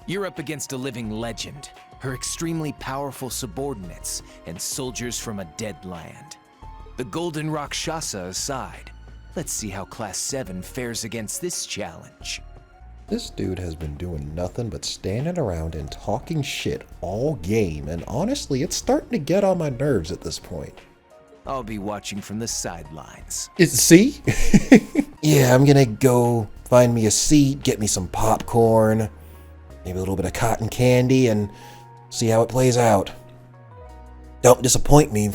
You're up against a living legend, her extremely powerful subordinates, and soldiers from a dead land. The Golden Rakshasa aside, let's see how Class 7 fares against this challenge. This dude has been doing nothing but standing around and talking shit all game, and honestly, it's starting to get on my nerves at this point. I'll be watching from the sidelines. See? Yeah, I'm gonna go find me a seat, get me some popcorn, maybe a little bit of cotton candy, and see how it plays out. Don't disappoint me.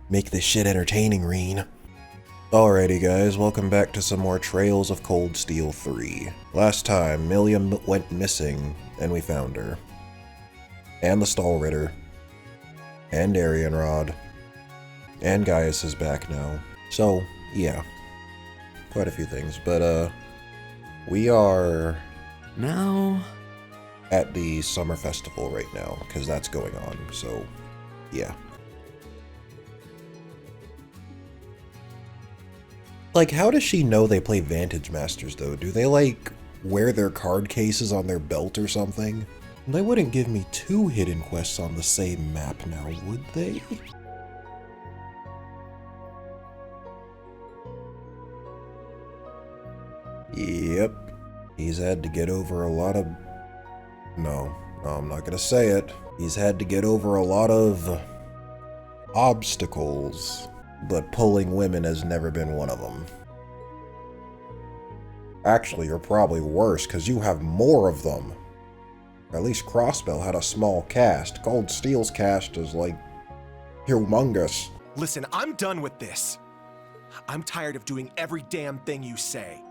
Make this shit entertaining, Rean. Alrighty guys, welcome back to some more Trails of Cold Steel 3. Last time, Milliam went missing, and we found her. And the Stall Ritter. And Arianrod. And Gaius is back now. So, yeah. Quite a few things, but we are Now... at the summer festival right now, because that's going on, so yeah. Like, how does she know they play Vantage Masters, though? Do they, like, wear their card cases on their belt or something? They wouldn't give me 2 hidden quests on the same map now, would they? Yep. He's had to get over a lot of... No, I'm not gonna say it. He's had to get over a lot of... obstacles. But pulling women has never been one of them. Actually, you're probably worse, because you have more of them. At least Crossbell had a small cast. Cold Steel's cast is, like, humongous. Listen, I'm done with this. I'm tired of doing every damn thing you say.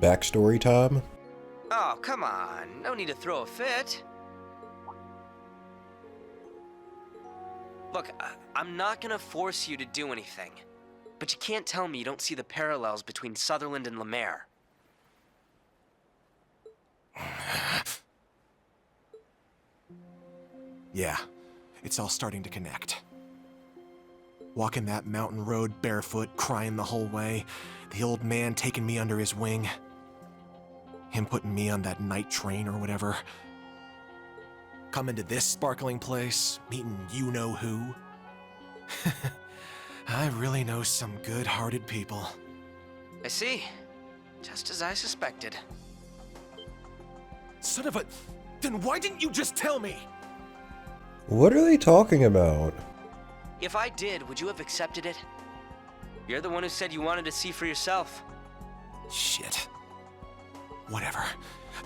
Backstory time? Oh, come on. No need to throw a fit. Look, I'm not gonna force you to do anything. But you can't tell me you don't see the parallels between Sutherland and Lemaire. Yeah, it's all starting to connect. Walking that mountain road barefoot, crying the whole way, the old man taking me under his wing, him putting me on that night train or whatever, coming to this sparkling place, meeting you-know-who. I really know some good-hearted people. I see. Just as I suspected. Son of a... Then why didn't you just tell me? What are they talking about? If I did, would you have accepted it? You're the one who said you wanted to see for yourself. Shit. Whatever.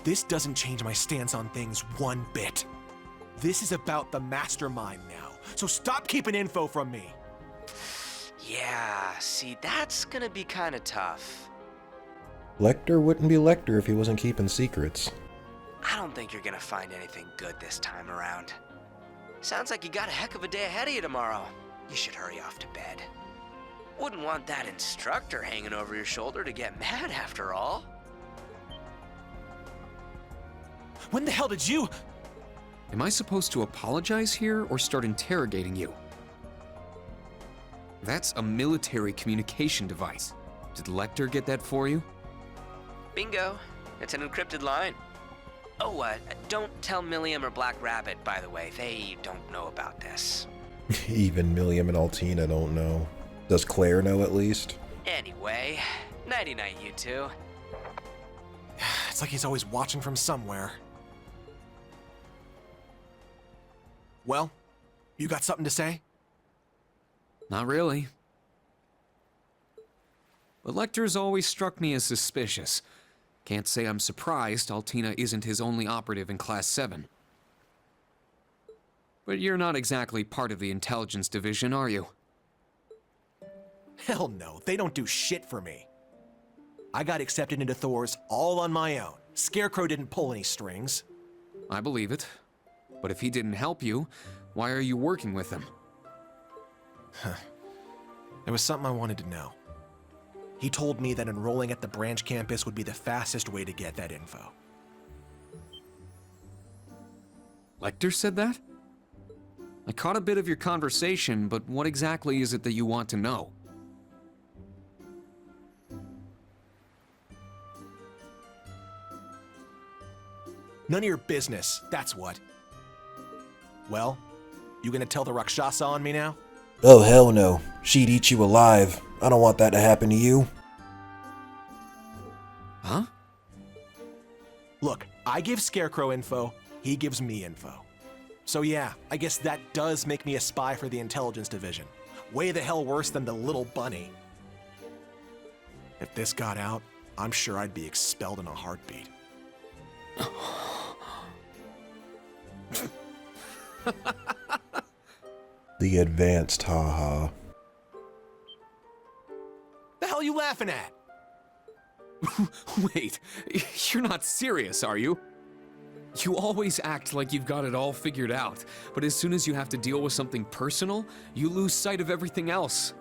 This doesn't change my stance on things one bit. This is about the mastermind now, so stop keeping info from me. Yeah, see, that's gonna be kinda tough. Lecter wouldn't be Lecter if he wasn't keeping secrets. I don't think you're gonna find anything good this time around. Sounds like you got a heck of a day ahead of you tomorrow. You should hurry off to bed. Wouldn't want that instructor hanging over your shoulder to get mad after all. When the hell did you... Am I supposed to apologize here or start interrogating you? That's a military communication device. Did Lecter get that for you? Bingo. It's an encrypted line. Oh, don't tell Milliam or Black Rabbit, by the way. They don't know about this. Even Milliam and Altina don't know. Does Claire know at least? Anyway, nighty-night, you two. It's like he's always watching from somewhere. Well, you got something to say? Not really. But Lecter's always struck me as suspicious. Can't say I'm surprised Altina isn't his only operative in Class 7. But you're not exactly part of the intelligence division, are you? Hell no, they don't do shit for me. I got accepted into Thor's all on my own. Scarecrow didn't pull any strings. I believe it. But if he didn't help you, why are you working with him? There was something I wanted to know. He told me that enrolling at the branch campus would be the fastest way to get that info. Lecter said that? I caught a bit of your conversation, but what exactly is it that you want to know? None of your business, that's what. Well, you gonna tell the Rakshasa on me now? Oh, hell no. She'd eat you alive. I don't want that to happen to you. Huh? Look, I give Scarecrow info, he gives me info. So yeah, I guess that does make me a spy for the Intelligence Division. Way the hell worse than the little bunny. If this got out, I'm sure I'd be expelled in a heartbeat. The advanced haha. The hell you laughing at? Wait, you're not serious, are you? You always act like you've got it all figured out, but as soon as you have to deal with something personal, you lose sight of everything else.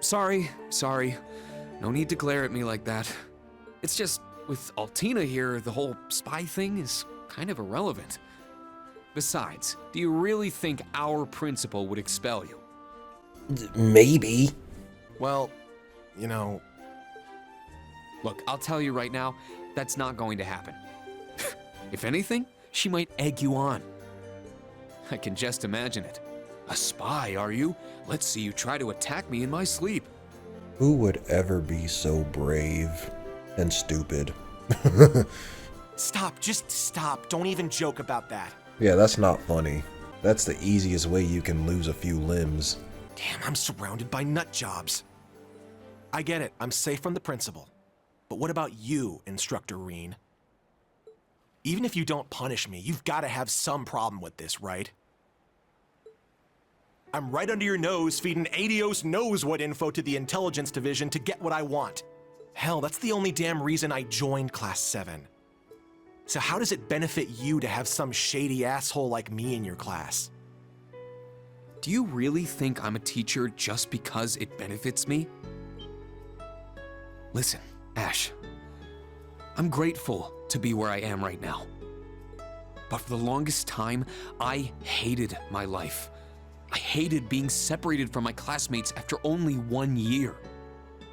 Sorry. No need to glare at me like that. It's just, with Altina here, the whole spy thing is kind of irrelevant. Besides, do you really think our principal would expel you? Maybe. Well, you know... Look, I'll tell you right now, that's not going to happen. If anything, she might egg you on. I can just imagine it. A spy, are you? Let's see you try to attack me in my sleep. Who would ever be so brave and stupid? Stop, just stop. Don't even joke about that. Yeah, that's not funny. That's the easiest way you can lose a few limbs. Damn, I'm surrounded by nut jobs. I get it, I'm safe from the principal. But what about you, Instructor Rean? Even if you don't punish me, you've got to have some problem with this, right? I'm right under your nose feeding Adios knows what info to the Intelligence Division to get what I want. Hell, that's the only damn reason I joined Class 7. So how does it benefit you to have some shady asshole like me in your class? Do you really think I'm a teacher just because it benefits me? Listen, Ash, I'm grateful to be where I am right now. But for the longest time, I hated my life. I hated being separated from my classmates after only 1 year.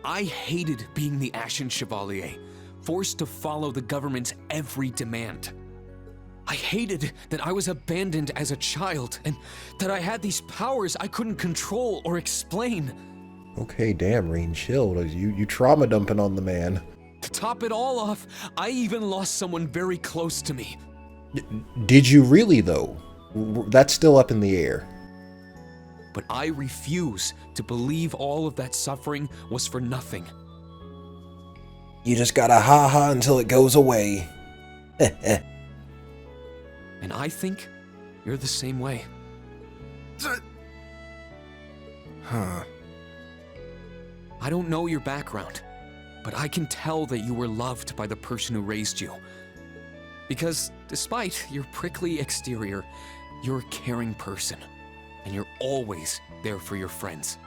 I hated being the Ashen Chevalier, forced to follow the government's every demand. I hated that I was abandoned as a child and that I had these powers I couldn't control or explain. Okay, damn, Rean, chill. You trauma dumping on the man. To top it all off, I even lost someone very close to me. Did you really, though? That's still up in the air. But I refuse to believe all of that suffering was for nothing. You just gotta ha-ha until it goes away. And I think you're the same way. Huh. I don't know your background, but I can tell that you were loved by the person who raised you. Because despite your prickly exterior, you're a caring person, and you're always there for your friends.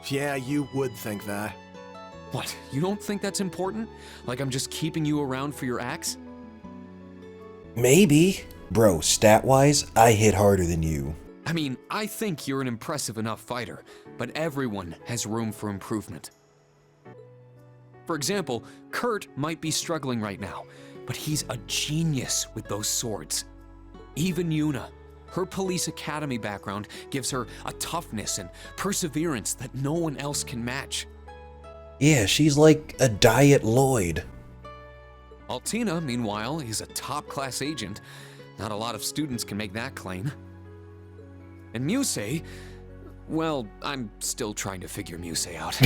Yeah, you would think that. What, you don't think that's important? Like I'm just keeping you around for your acts? Maybe. Bro, stat-wise, I hit harder than you. I mean, I think you're an impressive enough fighter, but everyone has room for improvement. For example, Kurt might be struggling right now, but he's a genius with those swords. Even Yuna, her police academy background gives her a toughness and perseverance that no one else can match. Yeah, she's like a Diet Lloyd. Altina, meanwhile, is a top-class agent. Not a lot of students can make that claim. And Musse, well, I'm still trying to figure Musse out.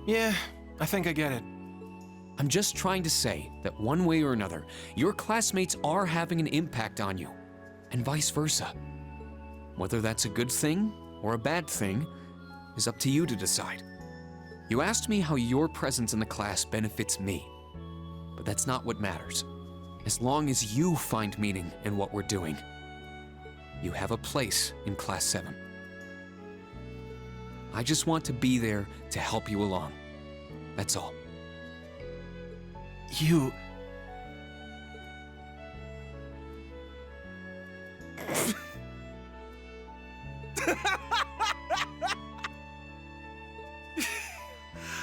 Yeah, I think I get it. I'm just trying to say that one way or another, your classmates are having an impact on you, and vice versa. Whether that's a good thing or a bad thing is up to you to decide. You asked me how your presence in the class benefits me, but that's not what matters. As long as you find meaning in what we're doing, you have a place in Class 7. I just want to be there to help you along. That's all. You...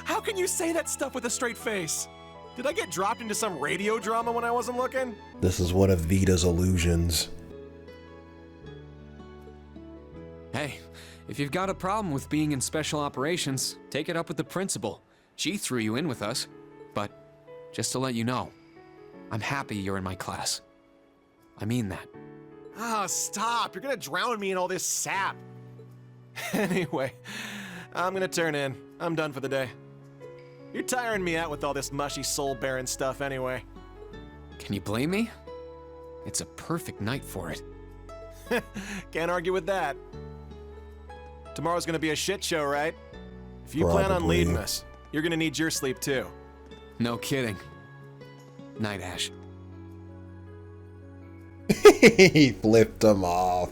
How can you you say that stuff with a straight face? Did I get dropped into some radio drama when I wasn't looking? This is one of Vita's illusions. Hey, if you've got a problem with being in special operations, take it up with the principal. She threw you in with us. But just to let you know, I'm happy you're in my class. I mean that. Ah, stop. You're gonna drown me in all this sap. Anyway, I'm gonna turn in. I'm done for the day. You're tiring me out with all this mushy soul-bearing stuff anyway. Can you blame me? It's a perfect night for it. Can't argue with that. Tomorrow's gonna be a shit show, right? If you plan on Probably. leading us, you're gonna need your sleep too. No kidding. Night, Ash. He flipped him off.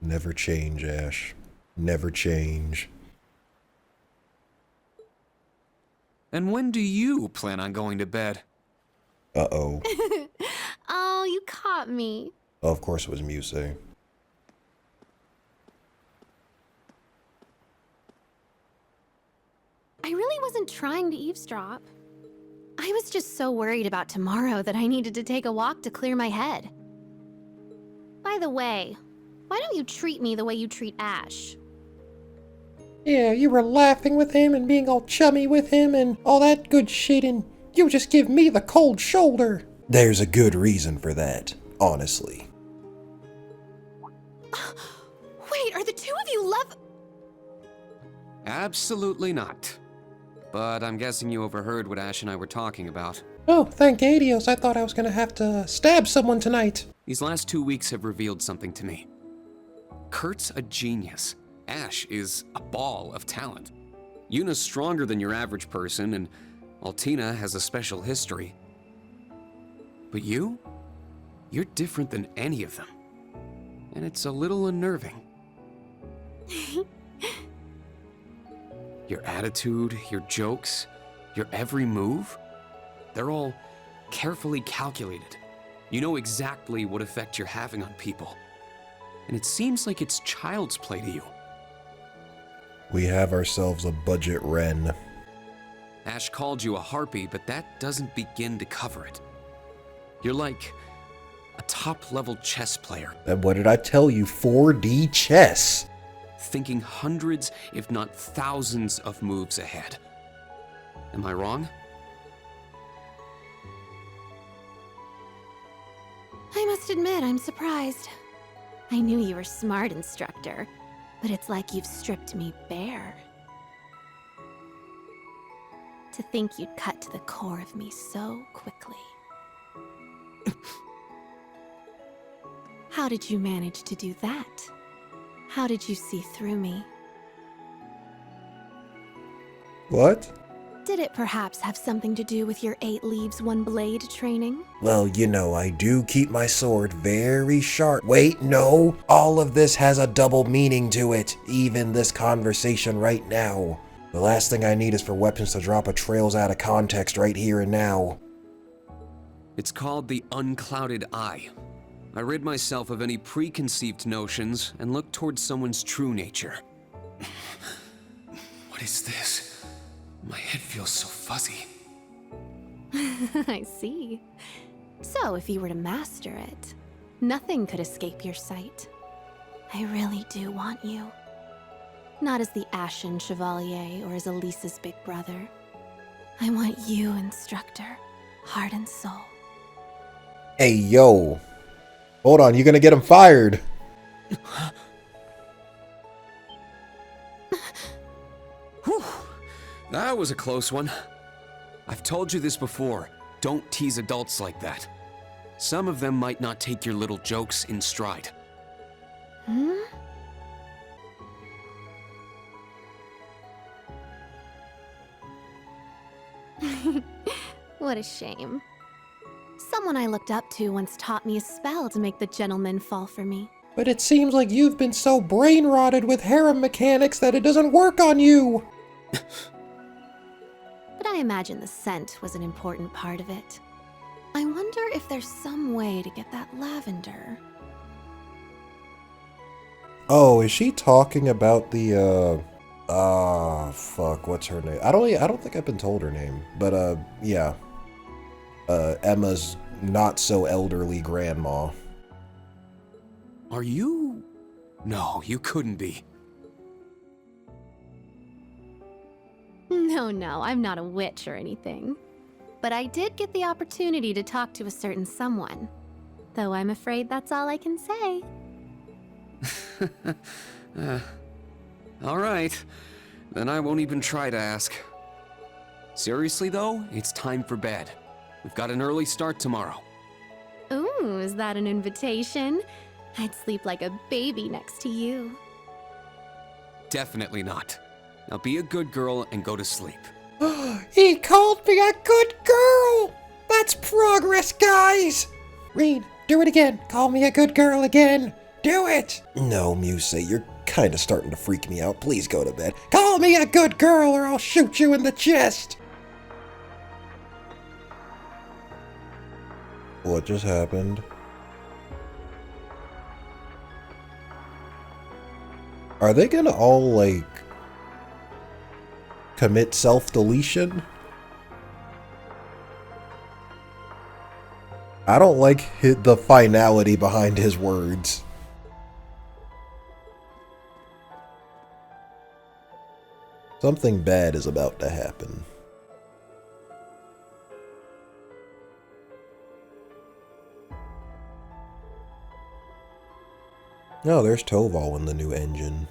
Never change, Ash. Never change. And when do you plan on going to bed? Uh-oh. Oh, you caught me. Oh, of course it was Musse. I really wasn't trying to eavesdrop. I was just so worried about tomorrow that I needed to take a walk to clear my head. By the way, why don't you treat me the way you treat Ash? Yeah, you were laughing with him and being all chummy with him and all that good shit, and you just give me the cold shoulder. There's a good reason for that, honestly. Wait, are the two of you love... Absolutely not. But I'm guessing you overheard what Ash and I were talking about. Oh, thank Adios. I thought I was gonna have to stab someone tonight. These last 2 weeks have revealed something to me. Kurt's a genius. Ash is a ball of talent. Yuna's stronger than your average person, and Altina has a special history. But you're different than any of them. And it's a little unnerving. Your attitude, your jokes, your every move, they're all carefully calculated. You know exactly what effect you're having on people. And it seems like it's child's play to you. We have ourselves a budget Ren. Ash called you a harpy, but that doesn't begin to cover it. You're like a top-level chess player, And what did I tell you? 4D chess. thinking hundreds, if not thousands, of moves ahead. Am I wrong? I must admit, I'm surprised. I knew you were smart, instructor, but it's like you've stripped me bare. To think you'd cut to the core of me so quickly. How did you manage to do that? How did you see through me? What? Did it perhaps have something to do with your 8 leaves, 1 blade training? Well, you know, I do keep my sword very sharp. Wait, no. All of this has a double meaning to it. Even this conversation right now. The last thing I need is for weapons to drop a trails out of context right here and now. It's called the unclouded eye. I rid myself of any preconceived notions and look towards someone's true nature. What is this? My head feels so fuzzy. I see. So if you were to master it, nothing could escape your sight. I really do want you. Not as the Ashen Chevalier or as Elisa's big brother. I want you, instructor, heart and soul. Hey, yo. Hold on, you're gonna get him fired. Whew. That was a close one. I've told you this before. Don't tease adults like that. Some of them might not take your little jokes in stride. Hmm? What a shame. Someone I looked up to once taught me a spell to make the gentleman fall for me. But it seems like you've been so brain-rotted with harem mechanics that it doesn't work on you. But I imagine the scent was an important part of it. I wonder if there's some way to get that lavender. Oh, is she talking about the, fuck, what's her name? I don't think I've been told her name, but, yeah. Emma's not so elderly grandma. Are you? No, you couldn't be. No, I'm not a witch or anything. But I did get the opportunity to talk to a certain someone. Though I'm afraid that's all I can say. All right. Then I won't even try to ask. Seriously, though, it's time for bed. We've got an early start tomorrow. Ooh, is that an invitation? I'd sleep like a baby next to you. Definitely not. Now be a good girl and go to sleep. He called me a good girl! That's progress, guys! Rean, do it again. Call me a good girl again. Do it! No, Musse, you're kinda starting to freak me out. Please go to bed. Call me a good girl or I'll shoot you in the chest! What just happened? Are they gonna all, like, commit self-deletion? I don't like the finality behind his words. Something bad is about to happen. Oh, there's Toval in the new engine.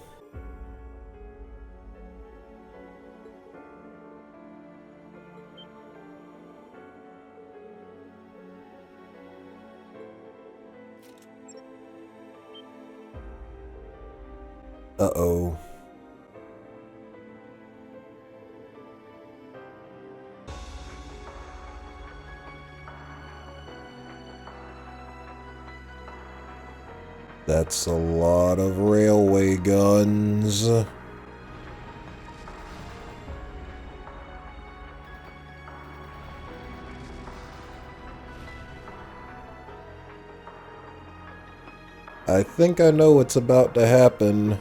Uh-oh. That's a lot of railway guns. I think I know what's about to happen.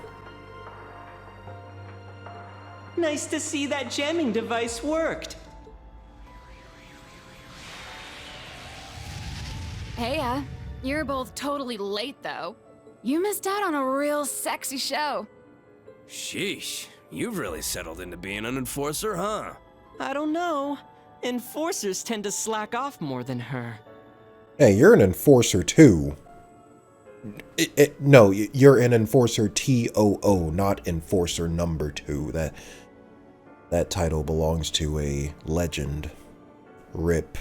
Nice to see that jamming device worked. Hey, you're both totally late, though. You missed out on a real sexy show. Sheesh, you've really settled into being an enforcer, huh? I don't know. Enforcers tend to slack off more than her. Hey, you're an enforcer too. No, you're an enforcer TOO, not enforcer number 2. That title belongs to a legend. RIP.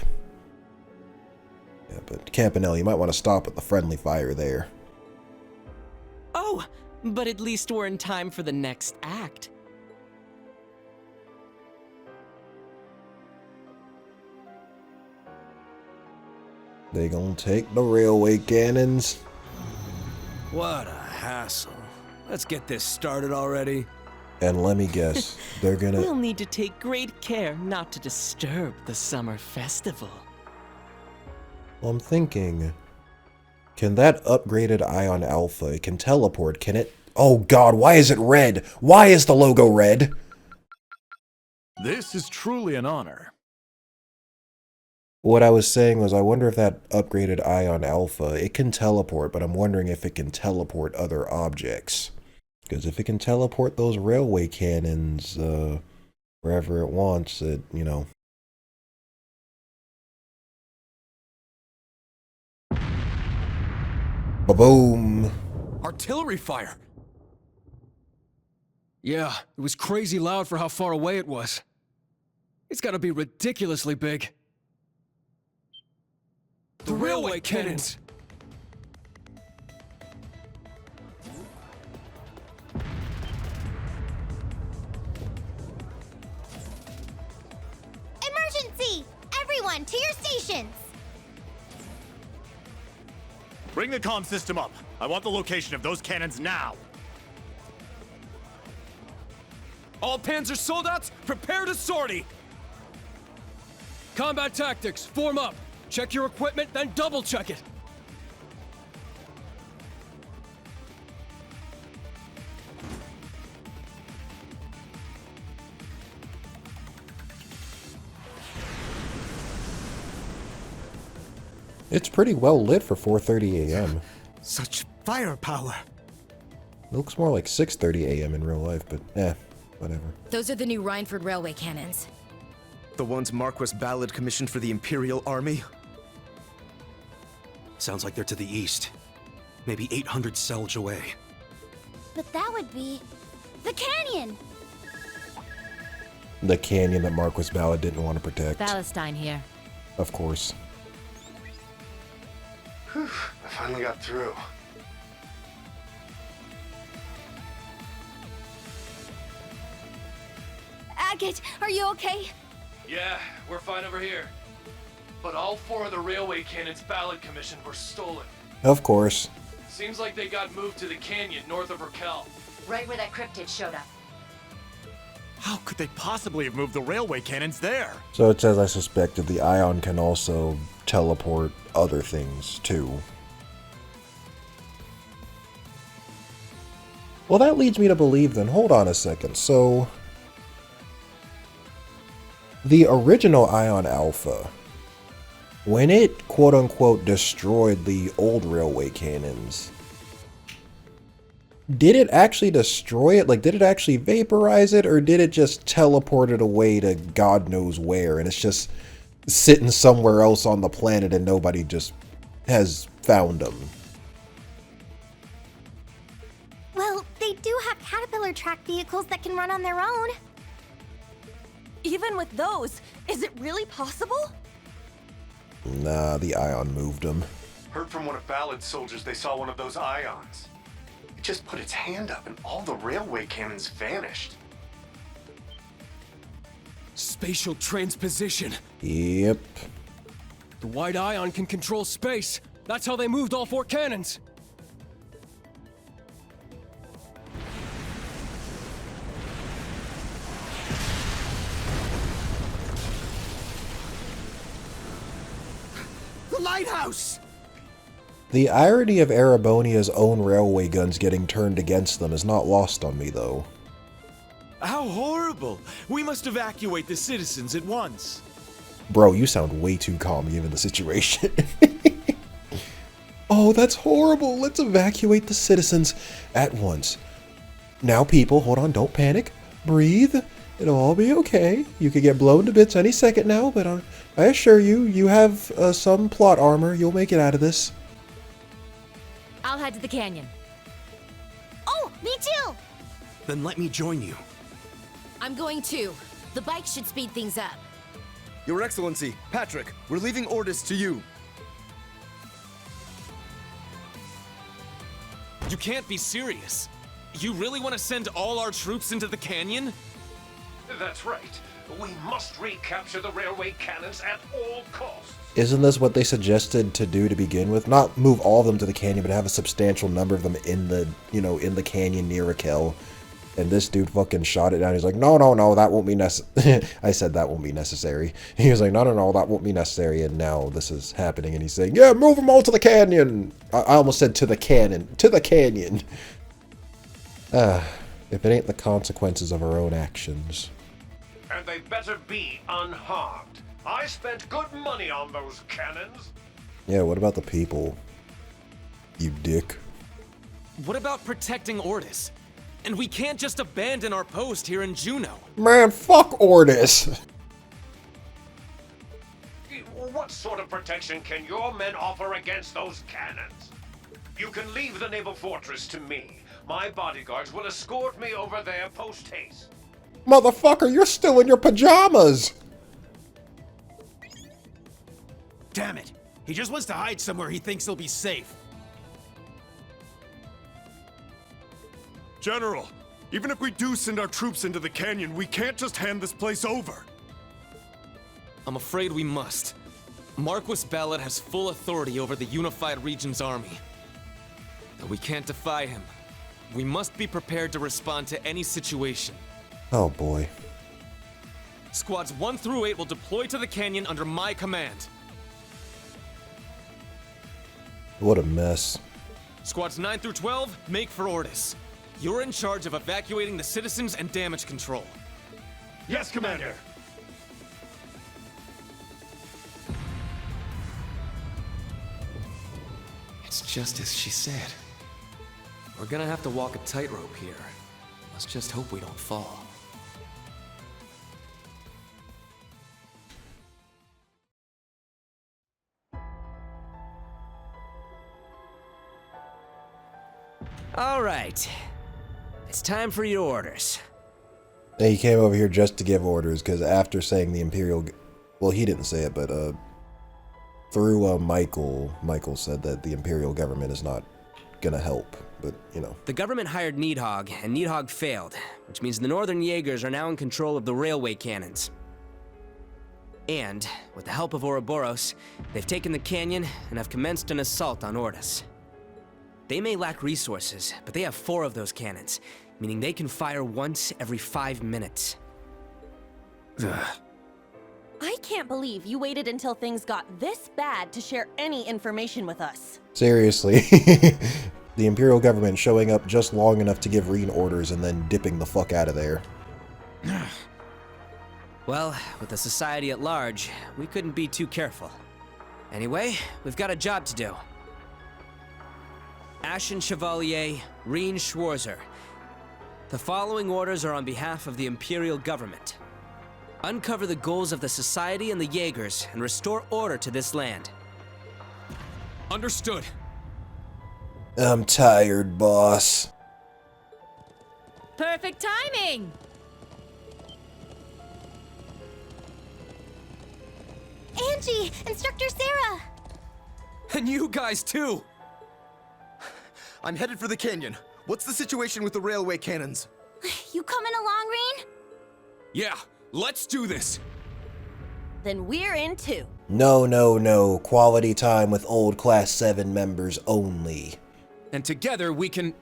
Yeah, but Campanelle, you might want to stop with the friendly fire there. Oh, but at least we're in time for the next act. They gonna take the railway cannons. What a hassle. Let's get this started already. And let me guess, they're gonna... We'll need to take great care not to disturb the summer festival. Well, I'm thinking, can that upgraded Ion Alpha, it can teleport, can it? Oh god, why is it red? Why is the logo red? This is truly an honor. What I was saying was, I wonder if that upgraded Ion Alpha, it can teleport, but I'm wondering if it can teleport other objects. Because if it can teleport those railway cannons, wherever it wants, it, you know. Ba-boom! Artillery fire! Yeah, it was crazy loud for how far away it was. It's gotta be ridiculously big. The railway cannons! Emergency! Everyone, to your stations! Bring the comm system up. I want the location of those cannons now. All Panzer soldiers, prepare to sortie! Combat tactics, form up. Check your equipment, then double check it. It's pretty well lit for 4:30 a.m. Such firepower. It looks more like 6:30 a.m. in real life, but whatever. Those are the new Rhineford Railway cannons. The ones Marquis Ballard commissioned for the Imperial Army? Sounds like they're to the east. Maybe 800 Selge away. But that would be the canyon. The canyon that Marquis Ballard didn't want to protect. Palestine here. Of course. Whew, I finally got through. Agate, are you okay? Yeah, we're fine over here. But all 4 of the railway cannons Ballard commissioned were stolen. Of course. Seems like they got moved to the canyon north of Raquel. Right where that cryptid showed up. How could they possibly have moved the railway cannons there? So it's as I suspected, the Ion can also teleport other things too. Well, that leads me to believe then, hold on a second, so the original Ion Alpha, when it quote-unquote destroyed the old railway cannons, did it actually destroy it? Like, did it actually vaporize it, or did it just teleport it away to God knows where, and it's just sitting somewhere else on the planet and nobody just has found them? Well, they do have caterpillar track vehicles that can run on their own. Even with those, is it really possible? Nah, the Ion moved them. Heard from one of Ballad's soldiers they saw one of those ions. It just put its hand up and all the railway cannons vanished. Spatial transposition. Yep. The white ion can control space. That's how they moved all 4 cannons. The lighthouse! The irony of Erebonia's own railway guns getting turned against them is not lost on me, though. How horrible! We must evacuate the citizens at once. Bro, you sound way too calm given the situation. Oh, that's horrible. Let's evacuate the citizens at once. Now, people, hold on, don't panic. Breathe. It'll all be okay. You could get blown to bits any second now, but I assure you, you have some plot armor. You'll make it out of this. I'll head to the canyon. Oh, me too! Then let me join you. I'm going too. The bike should speed things up. Your Excellency, Patrick, we're leaving orders to you. You can't be serious. You really want to send all our troops into the canyon? That's right. We must recapture the railway cannons at all costs. Isn't this what they suggested to do to begin with? Not move all of them to the canyon, but have a substantial number of them in the, in the canyon near Raquel. And this dude fucking shot it down. He's like, no, that won't be necessary. I said that won't be necessary. He was like, no, that won't be necessary. And now this is happening. And he's saying, yeah, move them all to the canyon. I almost said to the cannon. To the canyon. If it ain't the consequences of our own actions. And they better be unharmed. I spent good money on those cannons. Yeah, what about the people? You dick. What about protecting Ordis? And we can't just abandon our post here in Juneau. Man, fuck Ordis. What sort of protection can your men offer against those cannons? You can leave the naval fortress to me. My bodyguards will escort me over there post-haste. Motherfucker, you're still in your pajamas. Damn it. He just wants to hide somewhere he thinks he'll be safe. General, even if we do send our troops into the canyon, we can't just hand this place over. I'm afraid we must. Marquis Ballard has full authority over the Unified Region's army. Though we can't defy him, we must be prepared to respond to any situation. Oh boy. Squads 1 through 8 will deploy to the canyon under my command. What a mess. Squads 9 through 12, make for Ordis. You're in charge of evacuating the citizens and damage control. Yes, Commander. Commander. just as she said. We're gonna have to walk a tightrope here. Let's just hope we don't fall. All right. It's time for your orders. And he came over here just to give orders, because after saying the Imperial... Well, he didn't say it, but through Michael said that the Imperial government is not gonna help, but, you know. The government hired Needhog, and Needhog failed, which means the Northern Jaegers are now in control of the railway cannons. And, with the help of Ouroboros, they've taken the canyon and have commenced an assault on Ordis. They may lack resources, but they have 4 of those cannons, meaning they can fire once every 5 minutes. I can't believe you waited until things got this bad to share any information with us. Seriously. The Imperial government showing up just long enough to give Rean orders and then dipping the fuck out of there. Well, with the society at large, we couldn't be too careful. Anyway, we've got a job to do. Ashen Chevalier, Rean Schwarzer. The following orders are on behalf of the Imperial government. Uncover the goals of the Society and the Jaegers and restore order to this land. Understood. I'm tired, boss. Perfect timing! Angie! Instructor Sarah! And you guys too! I'm headed for the canyon. What's the situation with the railway cannons? You coming along, Rean? Yeah, let's do this! Then we're in too. No, no, no. Quality time with old Class 7 members only. And together we can...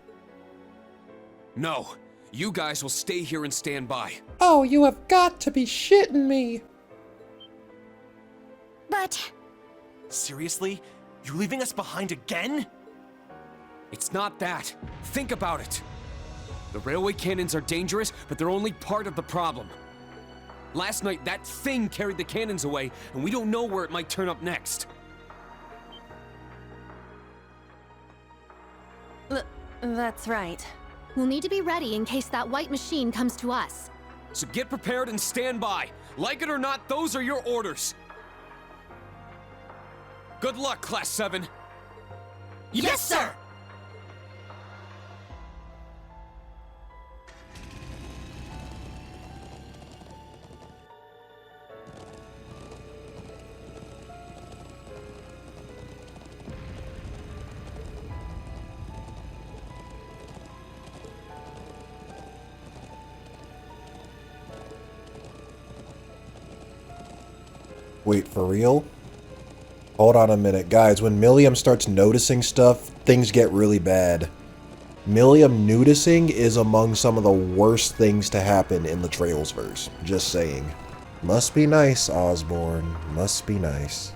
No, you guys will stay here and stand by. Oh, you have got to be shitting me. But... Seriously? You leaving us behind again? It's not that. Think about it. The railway cannons are dangerous, but they're only part of the problem. Last night, that thing carried the cannons away, and we don't know where it might turn up next. That's right. We'll need to be ready in case that white machine comes to us. So get prepared and stand by. Like it or not, those are your orders. Good luck, Class 7. Yes, sir! Wait, for real? Hold on a minute, guys. When Milliam starts noticing stuff, things get really bad. Milliam noticing is among some of the worst things to happen in the Trailsverse. Just saying. Must be nice, Osborne. Must be nice.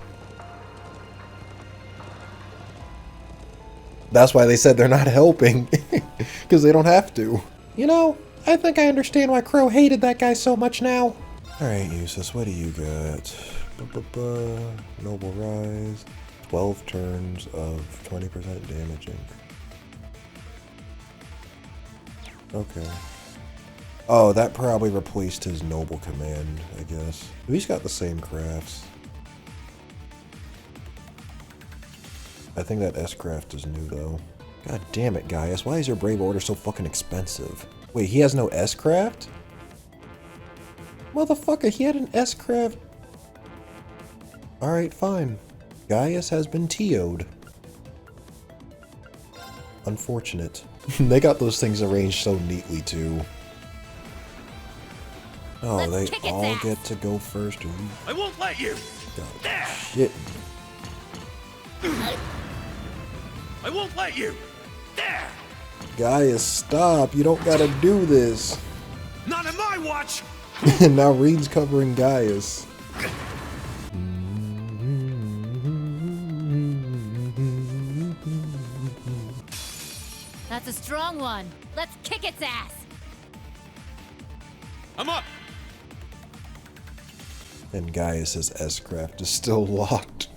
That's why they said they're not helping. Because they don't have to. You know, I think I understand why Crow hated that guy so much now. Alright, Eustace, what do you got? Noble Rise. 12 turns of 20% damaging. Okay. Oh, that probably replaced his Noble Command, I guess. He's got the same crafts. I think that S-Craft is new, though. God damn it, Gaius. Why is your Brave Order so fucking expensive? Wait, he has no S-Craft? Motherfucker, he had an S-Craft. Alright, fine. Gaius has been TO'd. Unfortunate. They got those things arranged so neatly, too. Oh, they all get to go first. Ooh. I won't let you! God, shit. I won't let you! There! Gaius, stop. You don't gotta do this. Not on my watch! Now Rean's covering Gaius. That's a strong one. Let's kick its ass. I'm up! And Gaius's S-Craft is still locked.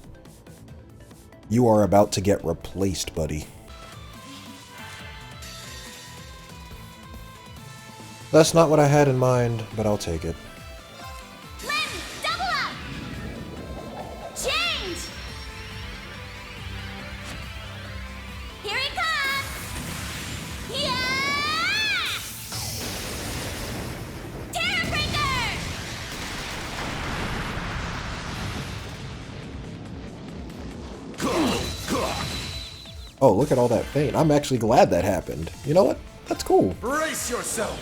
You are about to get replaced, buddy. That's not what I had in mind, but I'll take it. Double up! Change! Here it comes! Yeah! Terror Breaker! Oh, look at all that paint. I'm actually glad that happened. You know what? That's cool. Brace yourself!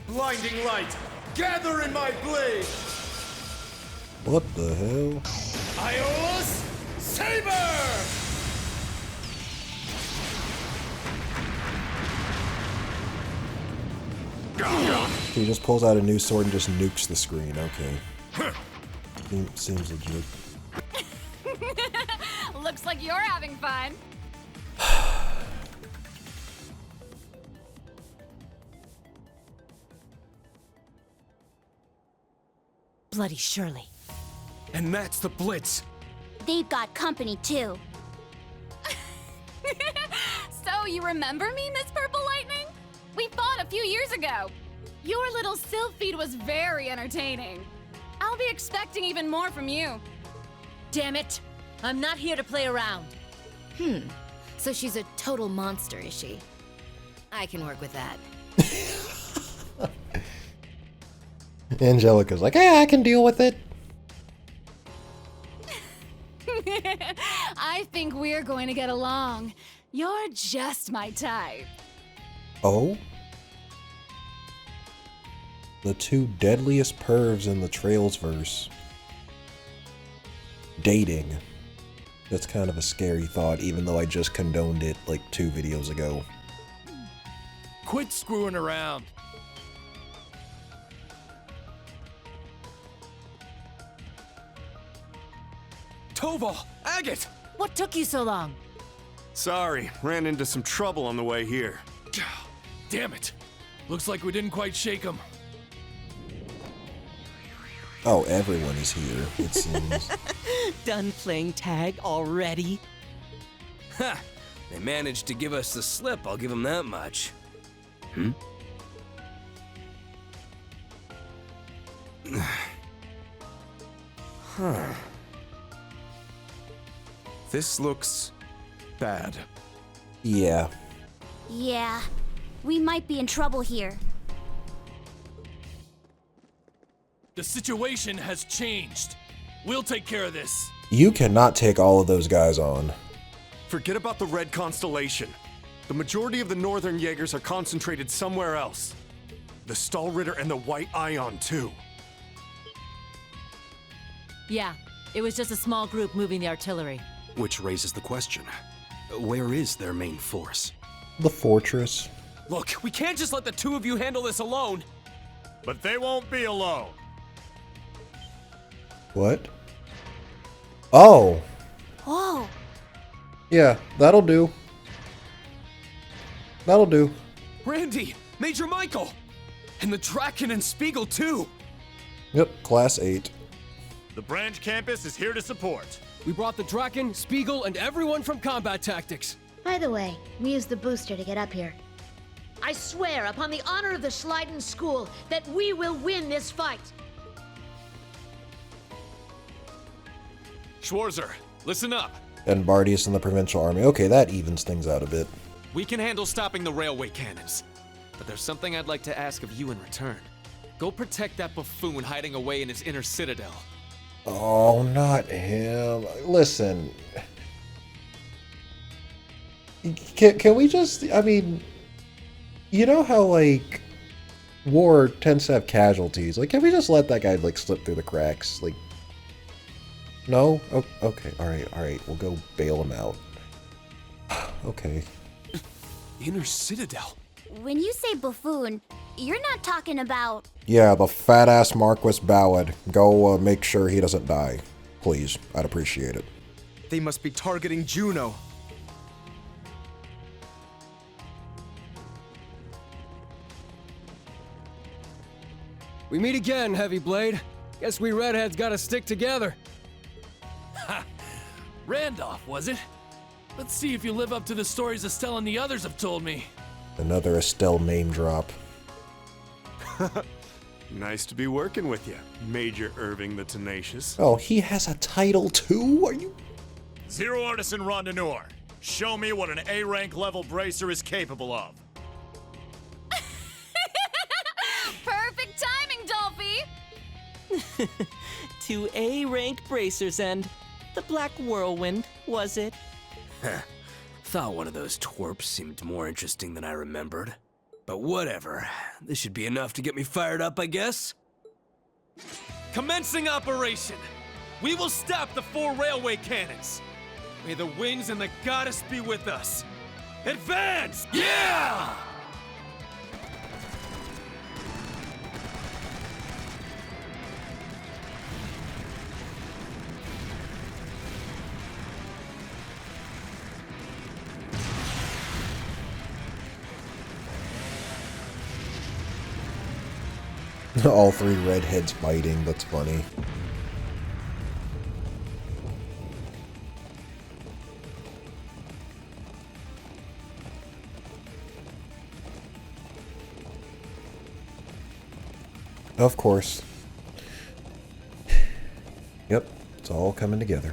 Blinding light! Gather in my blade! What the hell? Iola's Saber! He just pulls out a new sword and just nukes the screen. Okay. Seems legit. Looks like you're having fun. Bloody Shirley. And that's the Blitz. They've got company too. So you remember me, Miss Purple Lightning? We fought a few years ago. Your little sylph feed was very entertaining. I'll be expecting even more from you. Damn it! I'm not here to play around. So she's a total monster, is she? I can work with that. Angelica's like, I can deal with it. I think we're going to get along. You're just my type. Oh? The two deadliest pervs in the Trails verse. Dating. That's kind of a scary thought, even though I just condoned it like 2 videos ago. Quit screwing around. Toval! Agate! What took you so long? Sorry, ran into some trouble on the way here. Damn it. Looks like we didn't quite shake them. Oh, everyone is here, it seems. Done playing tag already? Ha! They managed to give us the slip, I'll give them that much. Huh. This looks bad. Yeah. Yeah, we might be in trouble here. The situation has changed. We'll take care of this. You cannot take all of those guys on. Forget about the Red Constellation. The majority of the Northern Jaegers are concentrated somewhere else. The Stahlritter and the White Ion, too. Yeah, it was just a small group moving the artillery. Which raises the question, where is their main force? The fortress. Look, we can't just let the two of you handle this alone. But they won't be alone. What? Oh. Whoa. Yeah, that'll do. That'll do. Randy, Major Michael, and the Draken and Spiegel too. Yep, Class 8. The branch campus is here to support. We brought the Draken, Spiegel, and everyone from Combat Tactics. By the way, we used the booster to get up here. I swear upon the honor of the Schleiden School that we will win this fight. Schwarzer, listen up. And Bardius in the Provincial Army. Okay, that evens things out a bit. We can handle stopping the railway cannons. But there's something I'd like to ask of you in return. Go protect that buffoon hiding away in his inner citadel. Oh, not him. Listen. Can we just, I mean, you know how, like, war tends to have casualties. Like, can we just let that guy, like, slip through the cracks? Like, no? Oh, okay, alright. We'll go bail him out. Okay. Inner citadel? When you say buffoon, you're not talking about... Yeah, the fat-ass Marquis Ballad. Go make sure he doesn't die. Please, I'd appreciate it. They must be targeting Juno. We meet again, Heavy Blade. Guess we redheads gotta stick together. Ha! Randolph, was it? Let's see if you live up to the stories Estelle and the others have told me. Another Estelle name drop. Nice to be working with you, Major Irving the Tenacious. Oh, he has a title too? Are you... Zero Artisan Rondineur. Show me what an A-rank level bracer is capable of. Perfect timing, Dolphy! 2 A-rank bracers and the Black Whirlwind, was it? Thought one of those twerps seemed more interesting than I remembered. But whatever. This should be enough to get me fired up, I guess. Commencing operation! We will stop the 4 railway cannons! May the winds and the goddess be with us! Advance! Yeah! All 3 redheads fighting, that's funny. Of course. Yep, it's all coming together.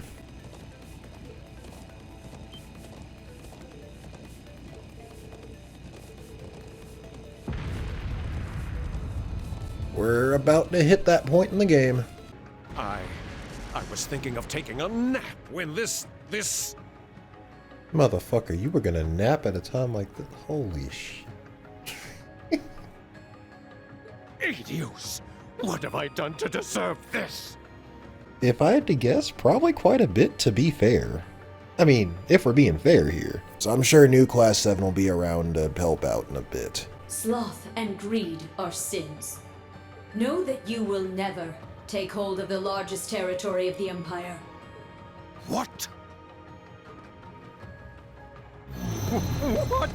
We're about to hit that point in the game. I was thinking of taking a nap when this... Motherfucker, you were gonna nap at a time like this? Holy shit. Idiots! What have I done to deserve this? If I had to guess, probably quite a bit, to be fair. I mean, if we're being fair here. So I'm sure new Class 7 will be around to help out in a bit. Sloth and greed are sins. Know that you will never take hold of the largest territory of the Empire. What? What?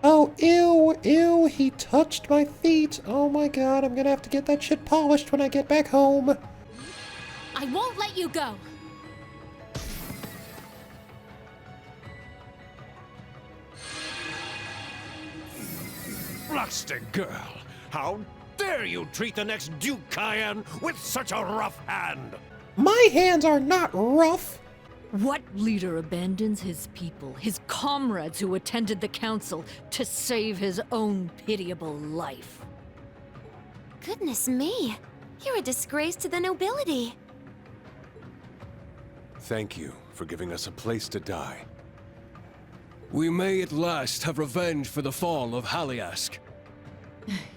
Oh, ew, ew, he touched my feet. Oh my god, I'm gonna have to get that shit polished when I get back home. I won't let you go. Rustic girl, how dare you treat the next Duke Cayenne with such a rough hand? My hands are not rough. What leader abandons his people, his comrades who attended the council, to save his own pitiable life? Goodness me. You're a disgrace to the nobility. Thank you for giving us a place to die. We may at last have revenge for the fall of Haliask.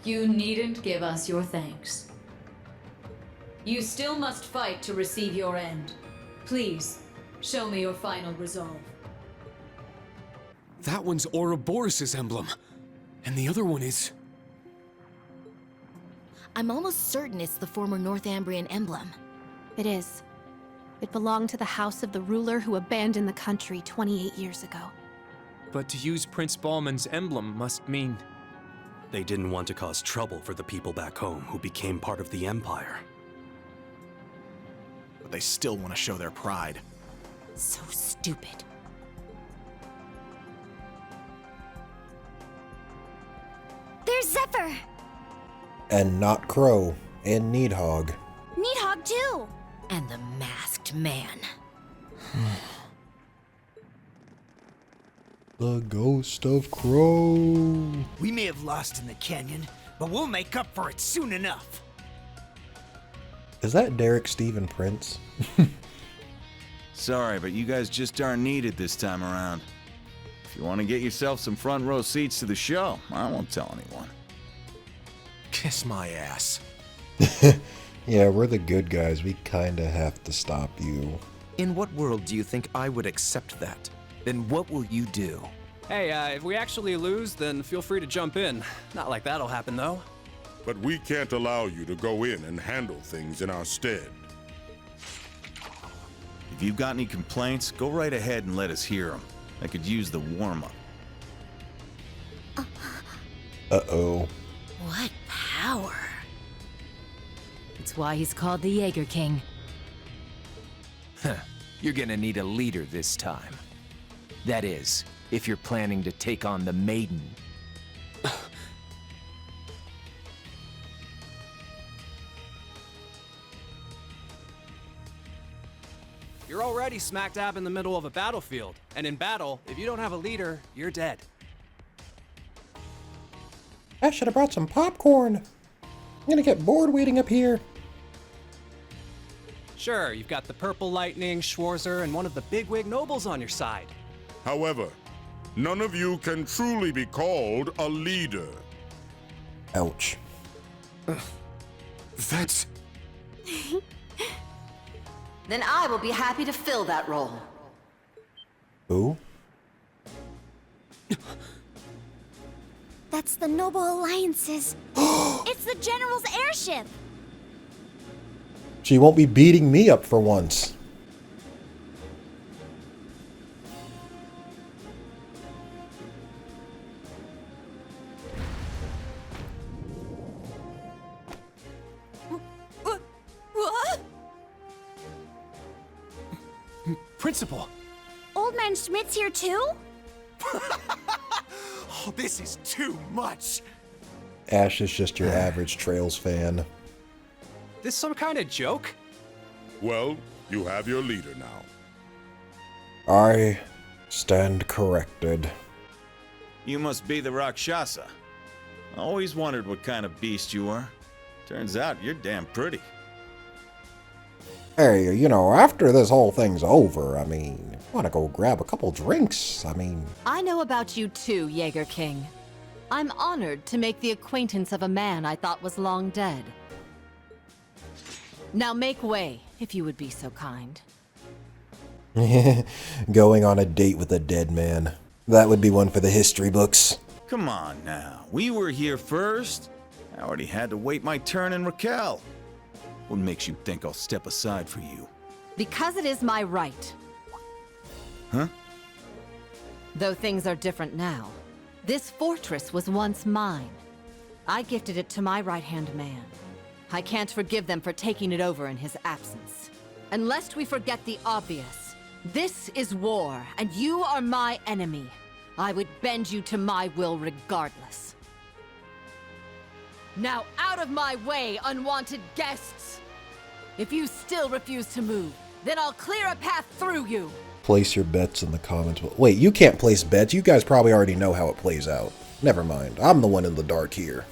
You needn't give us your thanks. You still must fight to receive your end. Please, show me your final resolve. That one's Ouroboros' emblem. And the other one is... I'm almost certain it's the former Northumbrian emblem. It is. It belonged to the house of the ruler who abandoned the country 28 years ago. But to use Prince Ballman's emblem must mean... They didn't want to cause trouble for the people back home who became part of the Empire. But they still want to show their pride. So stupid. There's Zephyr! And not Crow. And Needhog. Needhog too! And the masked man. The ghost of Crow. We may have lost in the canyon, but we'll make up for it soon enough. Is that Derek Stephen Prince? Sorry, but you guys just aren't needed this time around. If you want to get yourself some front row seats to the show, I won't tell anyone. Kiss my ass. Yeah, we're the good guys. We kinda have to stop you. In what world do you think I would accept that? Then what will you do? Hey, if we actually lose, then feel free to jump in. Not like that'll happen, though. But we can't allow you to go in and handle things in our stead. If you've got any complaints, go right ahead and let us hear them. I could use the warm-up. Uh-oh. What power? It's why he's called the Jaeger King. Huh. You're gonna need a leader this time. That is, if you're planning to take on the Maiden. You're already smack dab in the middle of a battlefield. And in battle, if you don't have a leader, you're dead. I should have brought some popcorn. I'm gonna get bored waiting up here. Sure, you've got the Purple Lightning, Schwarzer, and one of the bigwig nobles on your side. However, none of you can truly be called a leader. Ouch. That's... Then I will be happy to fill that role. Who? That's the Noble Alliance's. It's the General's airship. She won't be beating me up for once. What? Principal! Old Man Schmidt's here too? Oh, this is too much! Ash is just your average Trails fan. This some kind of joke? Well, you have your leader now. I stand corrected. You must be the Rakshasa. Always wondered what kind of beast you were. Turns out you're damn pretty. Hey, you know, after this whole thing's over, I mean, wanna go grab a couple drinks? I mean... I know about you too, Jaeger King. I'm honored to make the acquaintance of a man I thought was long dead. Now make way, if you would be so kind. Going on a date with a dead man. That would be one for the history books. Come on now. We were here first. I already had to wait my turn in Raquel. What makes you think I'll step aside for you? Because it is my right. Huh? Though things are different now. This fortress was once mine. I gifted it to my right-hand man. I can't forgive them for taking it over in his absence. And lest we forget the obvious, this is war, and you are my enemy. I would bend you to my will regardless. Now out of my way, unwanted guests! If you still refuse to move, then I'll clear a path through you! Place your bets in the comments. Wait, you can't place bets. You guys probably already know how it plays out. Never mind. I'm the one in the dark here.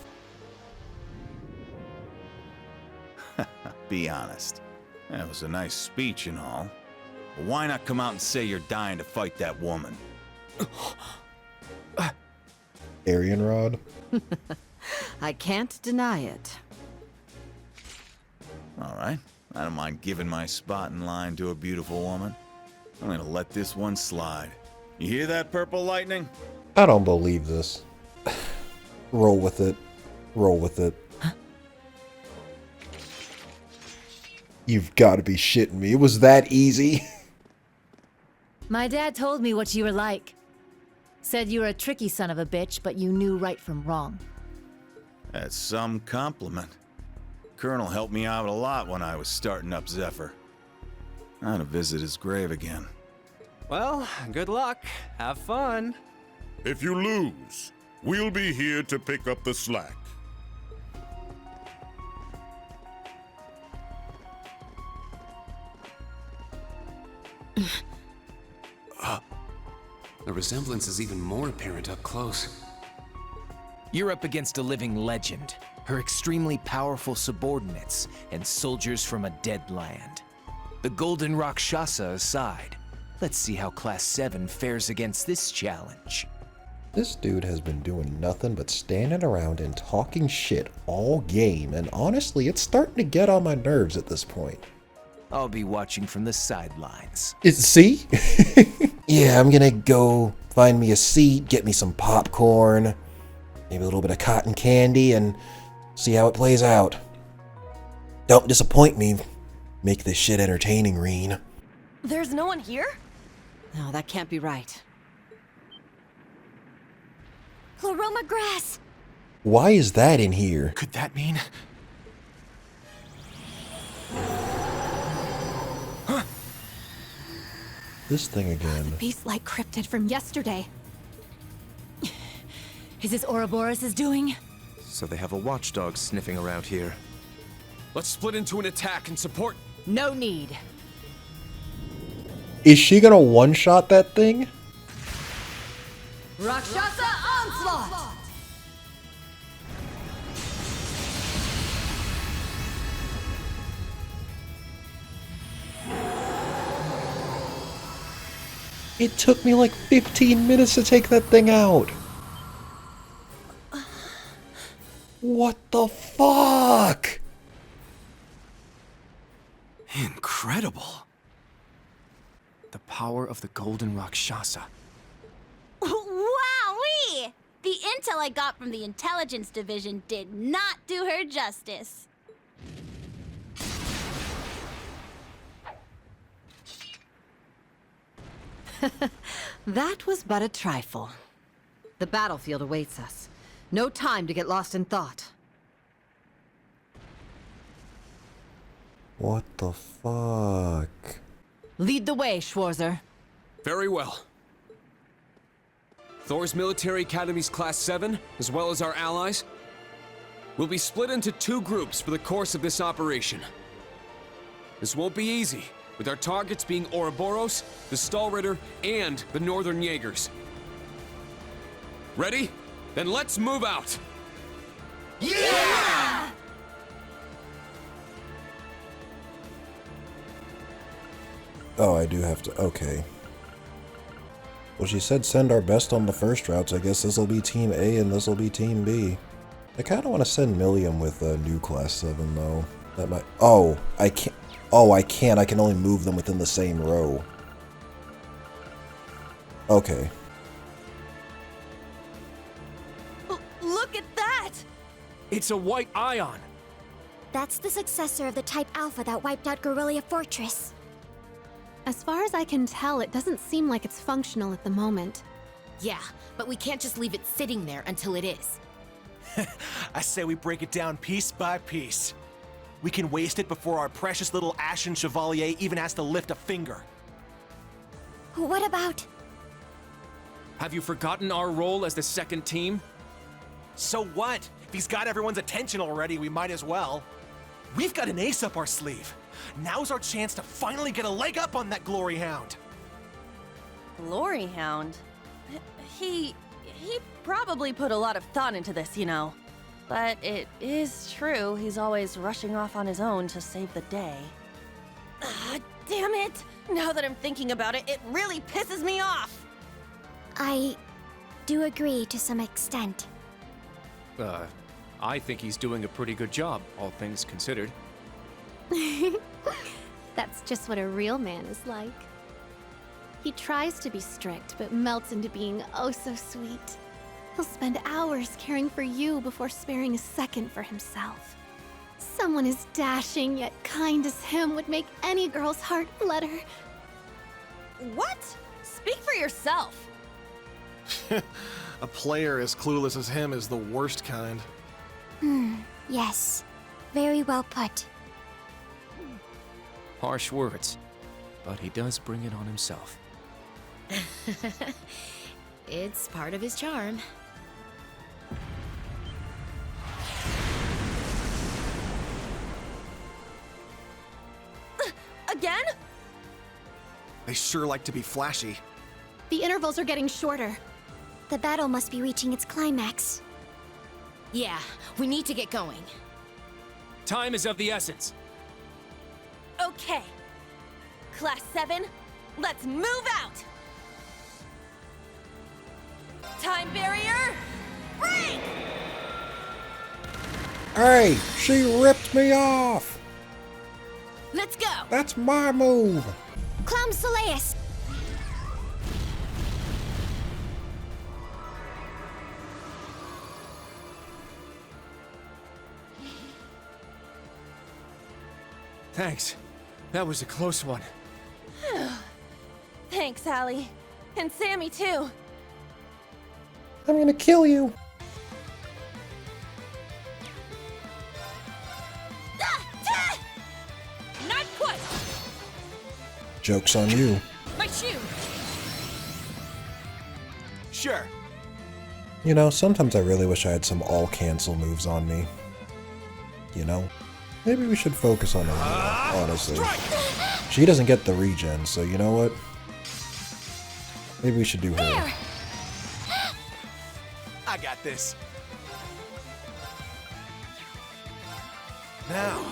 Be honest. That was a nice speech and all. But why not come out and say you're dying to fight that woman? Arian Rod? I can't deny it. Alright. I don't mind giving my spot in line to a beautiful woman. I'm gonna let this one slide. You hear that, Purple Lightning? I don't believe this. Roll with it. Roll with it. Huh? You've got to be shitting me. It was that easy. My dad told me what you were like. Said you were a tricky son of a bitch, but you knew right from wrong. That's some compliment. Colonel helped me out a lot when I was starting up Zephyr. I ought to visit his grave again. Well, good luck. Have fun. If you lose, we'll be here to pick up the slack. The resemblance is even more apparent up close. You're up against a living legend, her extremely powerful subordinates, and soldiers from a dead land. The Golden Rakshasa aside, let's see how Class 7 fares against this challenge. This dude has been doing nothing but standing around and talking shit all game, and honestly, it's starting to get on my nerves at this point. I'll be watching from the sidelines. See? Yeah, I'm gonna go find me a seat, get me some popcorn, maybe a little bit of cotton candy, and see how it plays out. Don't disappoint me. Make this shit entertaining, Rean. There's no one here? No, that can't be right. Chloroma grass! Why is that in here? Could that mean? This thing again. Beast-like cryptid from yesterday. Is this Ouroboros' doing? So they have a watchdog sniffing around here. Let's split into an attack and support. No need. Is she gonna one-shot that thing? Rakshasa onslaught! It took me like 15 minutes to take that thing out. What the fuck? Incredible. The power of the Golden Rakshasa. Wowee! The intel I got from the intelligence division did not do her justice. That was but a trifle. The battlefield awaits us. No time to get lost in thought. What the fuck? Lead the way, Schwarzer. Very well. Thor's Military Academy's Class 7, as well as our allies, will be split into 2 groups for the course of this operation. This won't be easy, with our targets being Ouroboros, the Stahlritter, and the Northern Jaegers. Ready? Then let's move out! Yeah! Oh, I do have to. Okay. Well, she said send our best on the first routes. I guess this will be Team A and this will be Team B. I kind of want to send Milliam with a new Class 7, though. That might... Oh, I can't... Oh, I can't. I can only move them within the same row. Okay. Look at that! It's a white ion! That's the successor of the Type Alpha that wiped out Guerrilla Fortress. As far as I can tell, it doesn't seem like it's functional at the moment. Yeah, but we can't just leave it sitting there until it is. I say we break it down piece by piece. We can waste it before our precious little Ashen Chevalier even has to lift a finger. What about... Have you forgotten our role as the second team? So what? If he's got everyone's attention already, we might as well. We've got an ace up our sleeve. Now's our chance to finally get a leg up on that Glory Hound. Glory Hound? He probably put a lot of thought into this, you know. But it is true, he's always rushing off on his own to save the day. Damn it! Now that I'm thinking about it, it really pisses me off! I do agree to some extent. I think he's doing a pretty good job, all things considered. That's just what a real man is like. He tries to be strict, but melts into being oh so sweet. He'll spend hours caring for you before sparing a second for himself. Someone as dashing yet kind as him would make any girl's heart flutter. What? Speak for yourself! A player as clueless as him is the worst kind. Yes. Very well put. Harsh words, but he does bring it on himself. It's part of his charm. Again? They sure like to be flashy. The intervals are getting shorter. The battle must be reaching its climax. Yeah, we need to get going. Time is of the essence. Okay. Class 7, let's move out! Time barrier, break! Hey, she ripped me off! Let's go! That's my move! Clown Soleus! Thanks. That was a close one. Thanks, Allie. And Sammy, too. I'm gonna kill you. Not quite! Joke's on you. My shoe! Sure. You know, sometimes I really wish I had some all-cancel moves on me. You know? Maybe we should focus on her, honestly. She doesn't get the regen, so you know what? Maybe we should do her. I got this. Now,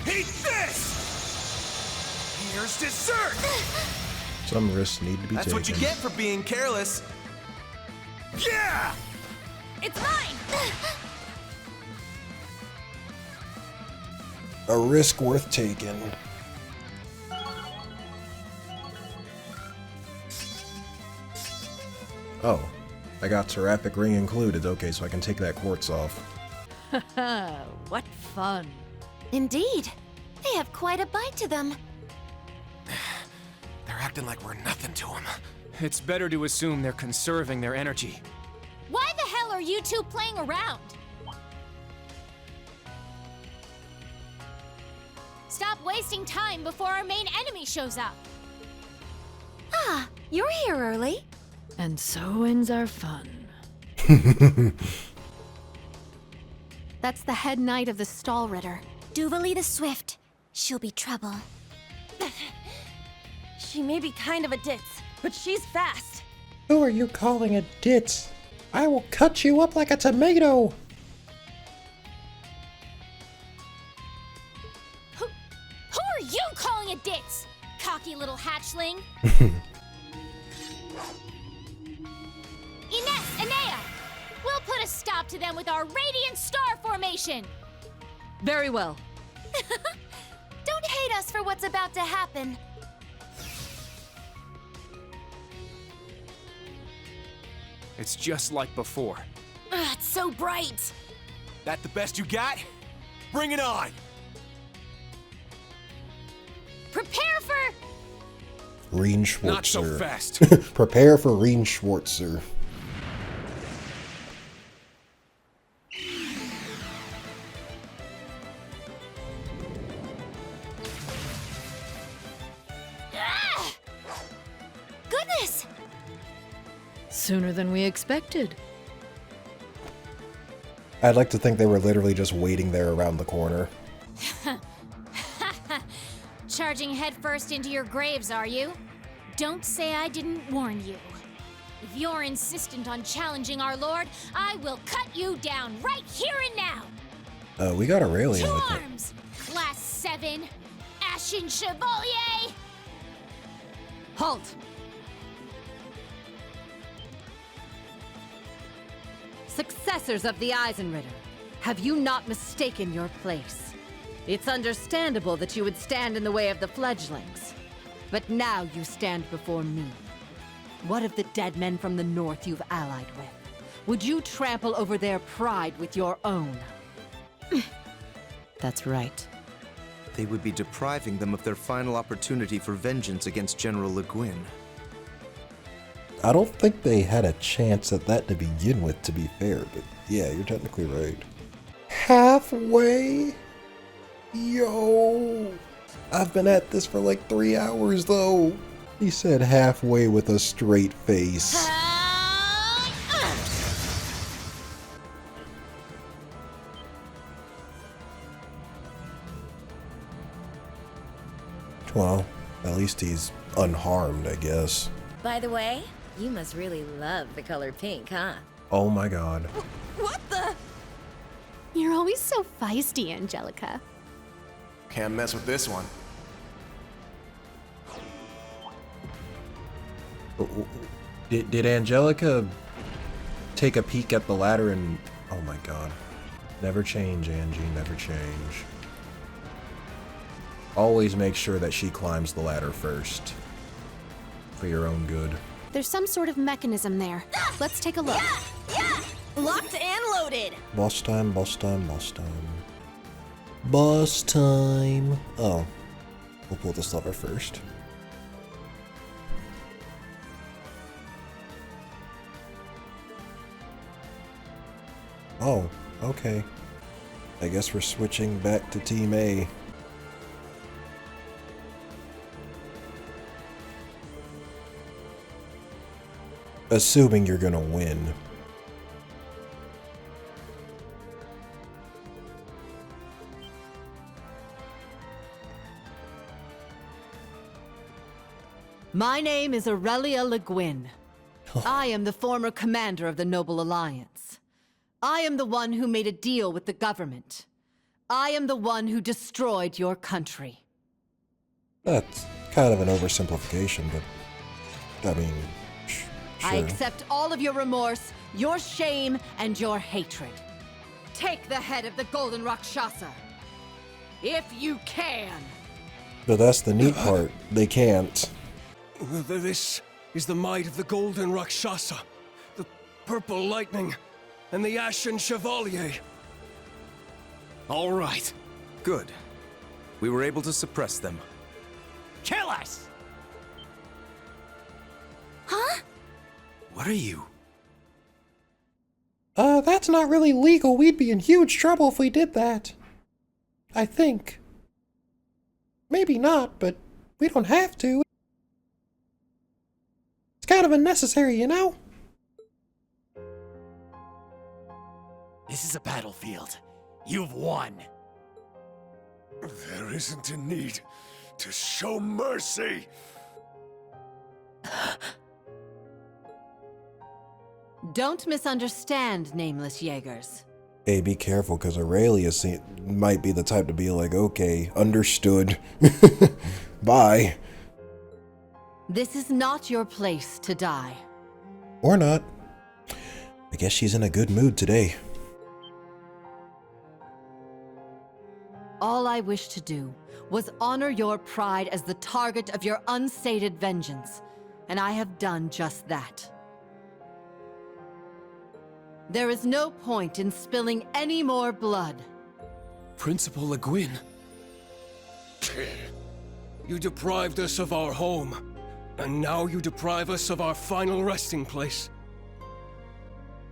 eat this! Here's dessert! Some risks need to be That's taken. what you get for being careless. Yeah! It's mine! A risk worth taking. Oh, I got Seraphic Ring included. Okay, so I can take that quartz off. What fun. Indeed. They have quite a bite to them. They're acting like we're nothing to them. It's better to assume they're conserving their energy. Why the hell are you two playing around? Stop wasting time before our main enemy shows up. Ah, you're here early. And so ends our fun. That's the head knight of the Stall Ritter. Duvalie the Swift. She'll be trouble. She may be kind of a ditz, but she's fast. Who are you calling a ditz? I will cut you up like a tomato. Who are you calling a ditz? Cocky little hatchling. Ines, Enea! We'll put a stop to them with our Radiant Star Formation! Very well. Don't hate us for what's about to happen. It's just like before. Ugh, it's so bright! That the best you got? Bring it on! Prepare for... Rean Schwartzer. Not so fast. Prepare for Rean Schwartzer. Ah! Goodness! Sooner than we expected. I'd like to think they were literally just waiting there around the corner. Charging headfirst into your graves, are you? Don't say I didn't warn you. If you're insistent on challenging our lord, I will cut you down right here and now! We got Aurelian To with it. arms! Class 7, Ashen Chevalier! Halt! Successors of the Eisenritter, have you not mistaken your place? It's understandable that you would stand in the way of the fledglings. But now you stand before me. What of the dead men from the north you've allied with? Would you trample over their pride with your own? That's right. They would be depriving them of their final opportunity for vengeance against General Le Guin. I don't think they had a chance at that to begin with, to be fair, but yeah, you're technically right. Halfway? Yo! I've been at this for like 3 hours, though. He said halfway with a straight face. Well, at least he's unharmed, I guess. By the way, you must really love the color pink, huh? Oh my god. What the? You're always so feisty, Angelica. Can't mess with this one. Did Angelica take a peek at the ladder and... Oh my god. Never change, Angie, never change. Always make sure that she climbs the ladder first. For your own good. There's some sort of mechanism there. Let's take a look. Yeah! Locked and loaded! Boss time, boss time, boss time. Boss time. Oh. We'll pull this lever first. Oh, okay. I guess we're switching back to Team A. Assuming you're gonna win. My name is Aurelia Le Guin. I am the former commander of the Noble Alliance. I am the one who made a deal with the government. I am the one who destroyed your country. That's kind of an oversimplification, but I mean, sure. I accept all of your remorse, your shame, and your hatred. Take the head of the Golden Rakshasa. If you can. But that's the neat part. They can't. This is the might of the Golden Rakshasa, the Purple Lightning, and the Ashen Chevalier. All right. Good. We were able to suppress them. Kill us! Huh? What are you? That's not really legal. We'd be in huge trouble if we did that. I think. Maybe not, but we don't have to. It's kind of unnecessary, you know? This is a battlefield. You've won. There isn't a need to show mercy. Don't misunderstand, nameless Jaegers. Hey, be careful, because Aurelia might be the type to be like, okay, understood. Bye. This is not your place to die. Or not. I guess she's in a good mood today. All I wished to do was honor your pride as the target of your unsated vengeance, and I have done just that. There is no point in spilling any more blood. Principal Le Guin. You deprived us of our home, and now you deprive us of our final resting place.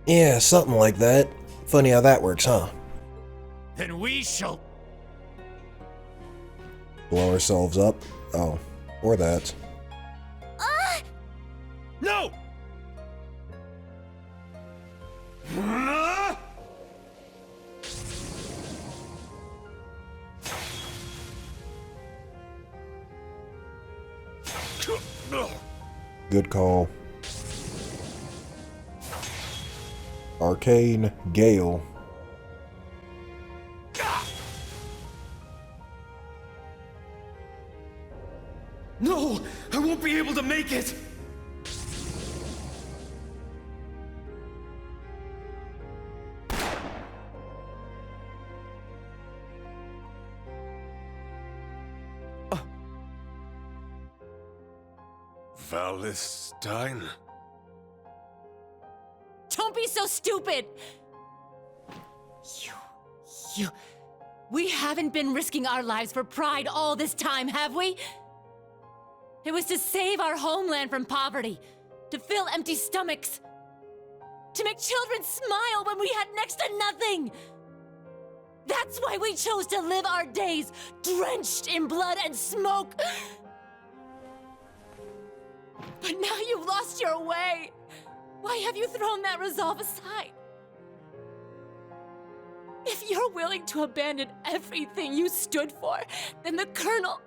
Yeah, something like that. Funny how that works, huh? Then we shall... Blow ourselves up? Oh, or that. No! Good call. Arcane Gale. No! I won't be able to make it! Valestein? Don't be so stupid! We haven't been risking our lives for pride all this time, have we? It was to save our homeland from poverty, to fill empty stomachs, to make children smile when we had next to nothing. That's why we chose to live our days drenched in blood and smoke. But now you've lost your way. Why have you thrown that resolve aside? If you're willing to abandon everything you stood for, then the Colonel...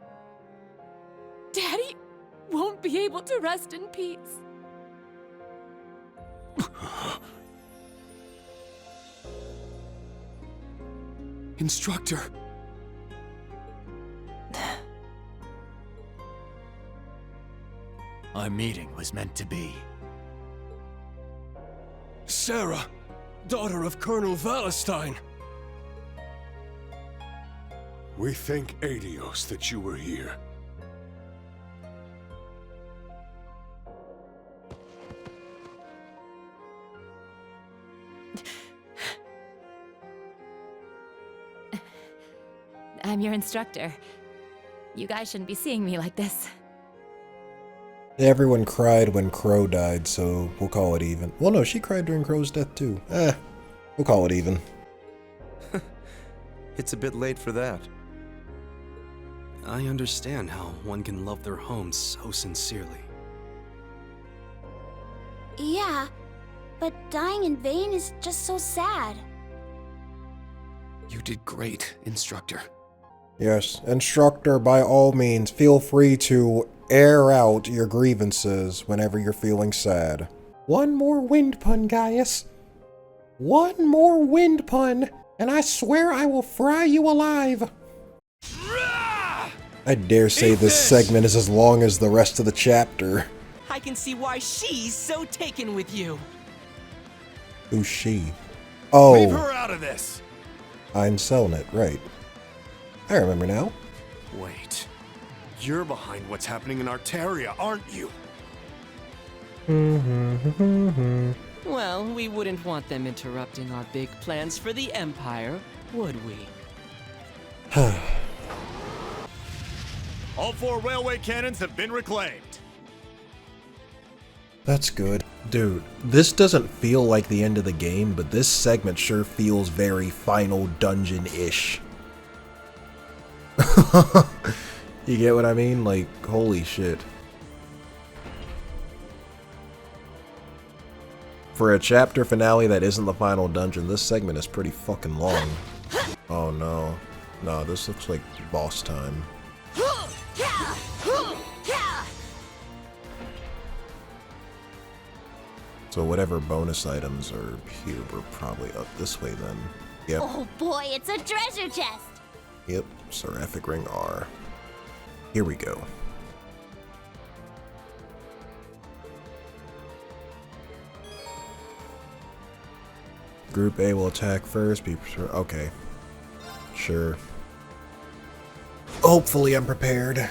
Daddy won't be able to rest in peace. Instructor. Our meeting was meant to be. Sarah, daughter of Colonel Valestein. We thank Adios that you were here. I'm your instructor. You guys shouldn't be seeing me like this. Everyone cried when Crow died, so we'll call it even. Well, no, she cried during Crow's death too. We'll call it even. It's a bit late for that. I understand how one can love their home so sincerely. Yeah, but dying in vain is just so sad. You did great, Instructor. Yes, Instructor, by all means, feel free to air out your grievances whenever you're feeling sad. One more wind pun, Gaius. One more wind pun, and I swear I will fry you alive. I dare say this segment is as long as the rest of the chapter. I can see why she's so taken with you. Who's she? Oh. Leave her out of this. I'm selling it, right. I remember now. Wait. You're behind what's happening in Arteria, aren't you? Well, we wouldn't want them interrupting our big plans for the Empire, would we? All 4 railway cannons have been reclaimed. That's good. Dude, this doesn't feel like the end of the game, but this segment sure feels very Final Dungeon-ish. You get what I mean? Like, holy shit. For a chapter finale that isn't the final dungeon, this segment is pretty fucking long. Oh no. No, this looks like boss time. So whatever bonus items are here, we're probably up this way then. Yep. Oh boy, it's a treasure chest! Yep, Seraphic Ring R. Here we go. Group A will attack first, be prepared. Okay. Sure. Hopefully I'm prepared.